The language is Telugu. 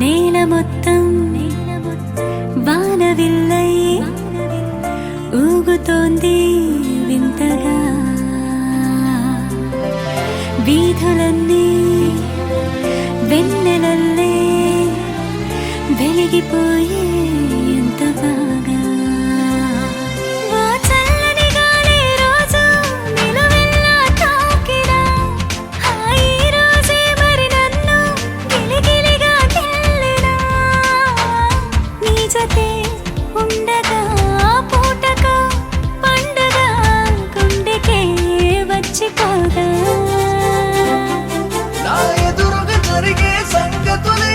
నేల మొత్తం వానవిల్లై ఊగుతోంది వింతగా, వీధులన్నీ వెన్నెలల్లే వెలిగిపోయే ఎంత బాగా. ఓ చల్లని గాలి రోజు నిలువెల్లా తాకినా, ఈ రోజే మరి నన్ను గిలిగిలిగా గిల్లినా, నీ జతే ఉండగా పూటక పండగ గుండెకే వచ్చిపోగా. నా ఎదురుగా జరిగే సంగతులే